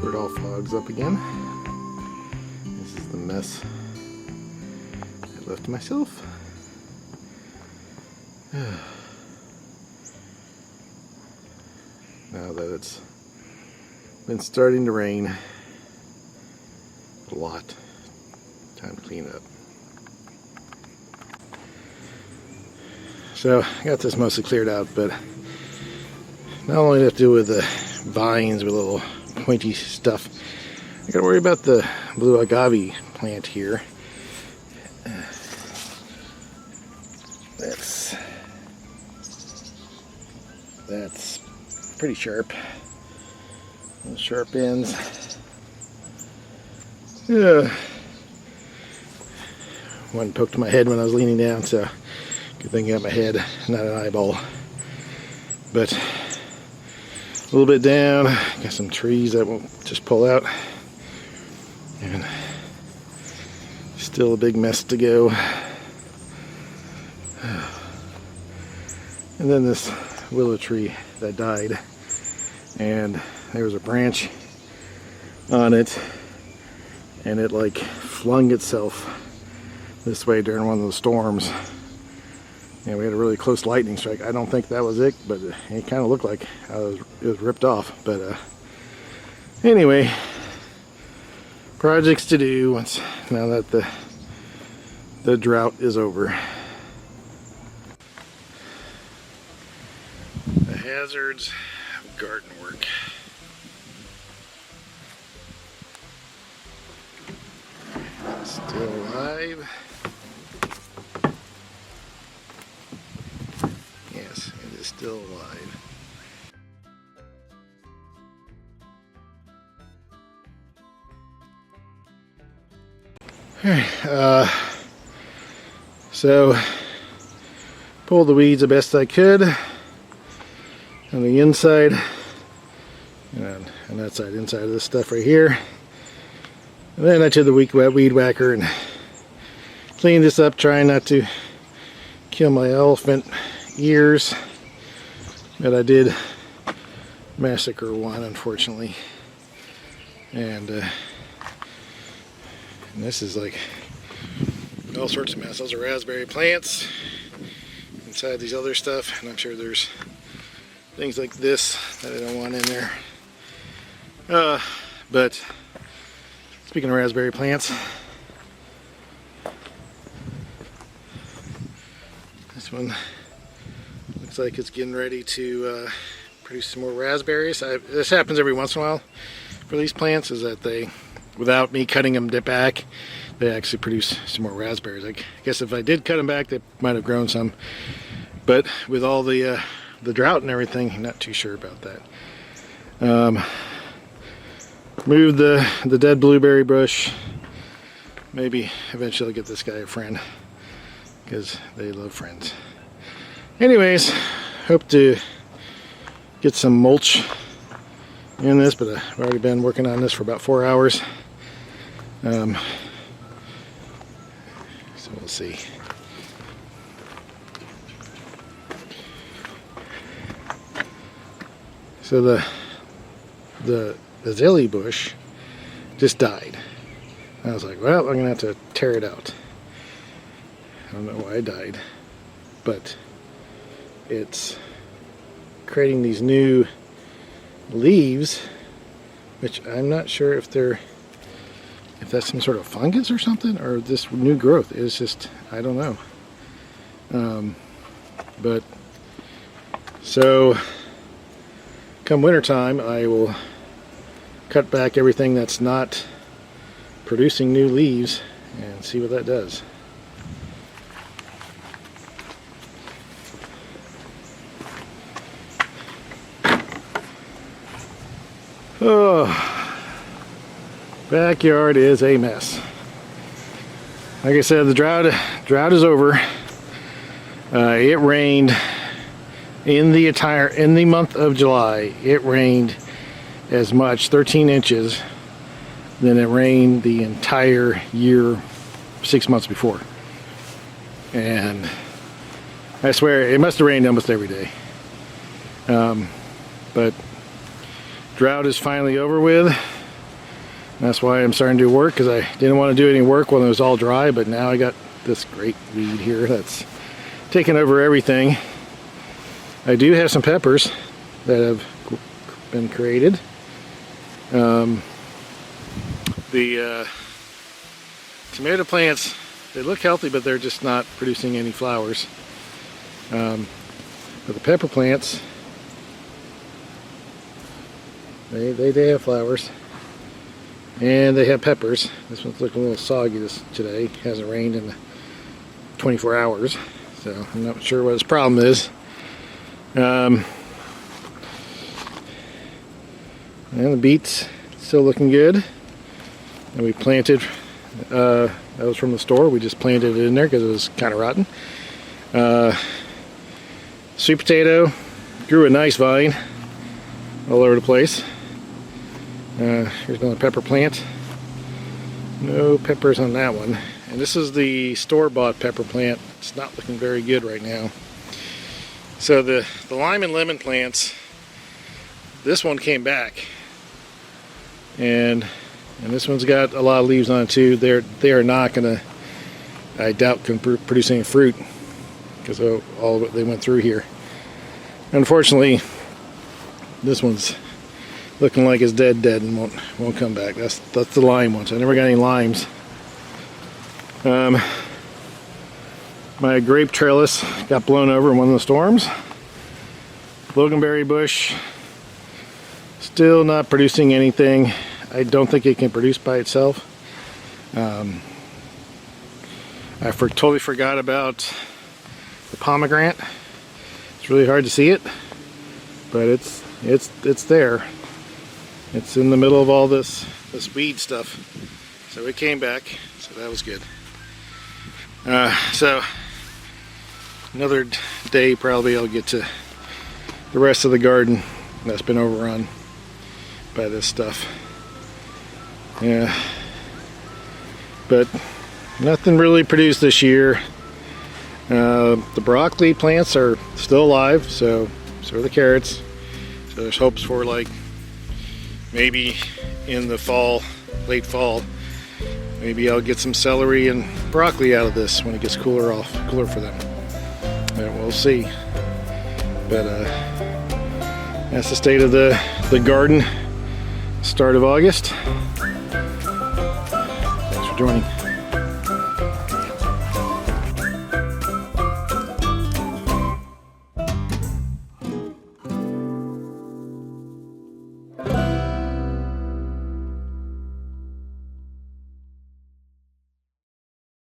before it all fogs up again. This is the mess I left to myself. Now that it's been starting to rain a lot, time to clean up. So I got this mostly cleared out, but not only do I have to deal with the vines with little pointy stuff, I gotta worry about the blue agave plant here. That's pretty sharp. Those sharp ends. One poked my head when I was leaning down, so good thing I got my head, not an eyeball. But a little bit down, got some trees that won't just pull out. And still a big mess to go. And then this willow tree that died, and there was a branch on it, and it like flung itself this way during one of the storms. And we had a really close lightning strike. I don't think that was it, but it kind of looked like it was ripped off. But anyway, projects to do now that the drought is over. The hazards of garden work. Still alive. Yes, it is still alive. Alright, so pulled the weeds the best I could on the inside and on that side, inside of this stuff right here. And then I took the weed whacker and cleaned this up, trying not to kill my elephant ears. But I did massacre one, unfortunately. And this is like all sorts of mess. Those are raspberry plants inside these other stuff, and I'm sure there's things like this that I don't want in there. But speaking of raspberry plants, this one looks like it's getting ready to produce some more raspberries. This happens every once in a while for these plants, is that they, without me cutting them back, they actually produce some more raspberries. I guess if I did cut them back, they might have grown some. But with all the drought and everything, I'm not too sure about that. Move the dead blueberry bush. Maybe eventually I'll get this guy a friend, because they love friends. Anyways, hope to get some mulch in this, but I've already been working on this for about 4 hours. So we'll see. So the azalea bush just died. I was like, well, I'm gonna have to tear it out. I don't know why it died, but it's creating these new leaves, which I'm not sure if that's some sort of fungus or something, or this new growth is just, I don't know. But so come wintertime, I will cut back everything that's not producing new leaves and see what that does. Oh, backyard is a mess. Like I said, the drought is over. It rained in the month of July. It rained as much, 13 inches, than it rained the entire year 6 months before. And I swear it must have rained almost every day. But drought is finally over with. That's why I'm starting to do work, because I didn't want to do any work when it was all dry, but now I got this great weed here that's taking over everything. I do have some peppers that have been created. The tomato plants, they look healthy, but they're just not producing any flowers. But the pepper plants, they have flowers. And they have peppers. This one's looking a little soggy today. It hasn't rained in 24 hours. So I'm not sure what his problem is. And the beets still looking good. And we planted, that was from the store. We just planted it in there because it was kind of rotten. Sweet potato grew a nice vine all over the place. Here's another pepper plant. No peppers on that one. And this is the store-bought pepper plant. It's not looking very good right now. So the lime and lemon plants, this one came back. And this one's got a lot of leaves on it too. They are not gonna, I doubt, can produce any fruit because of all what they went through here. Unfortunately, this one's looking like it's dead and won't come back. That's the lime ones. I never got any limes. My grape trellis got blown over in one of the storms. Loganberry bush still not producing anything. I don't think it can produce by itself. I totally forgot about the pomegranate. It's really hard to see it, but it's there. It's in the middle of all this weed stuff. So it came back, so that was good. So another day probably I'll get to the rest of the garden that's been overrun by this stuff. Yeah, but nothing really produced this year. The broccoli plants are still alive, so are the carrots. So there's hopes for like maybe in the fall, late fall, maybe I'll get some celery and broccoli out of this when it gets cooler for them. And we'll see. But that's the state of the garden, start of August. Thanks for joining.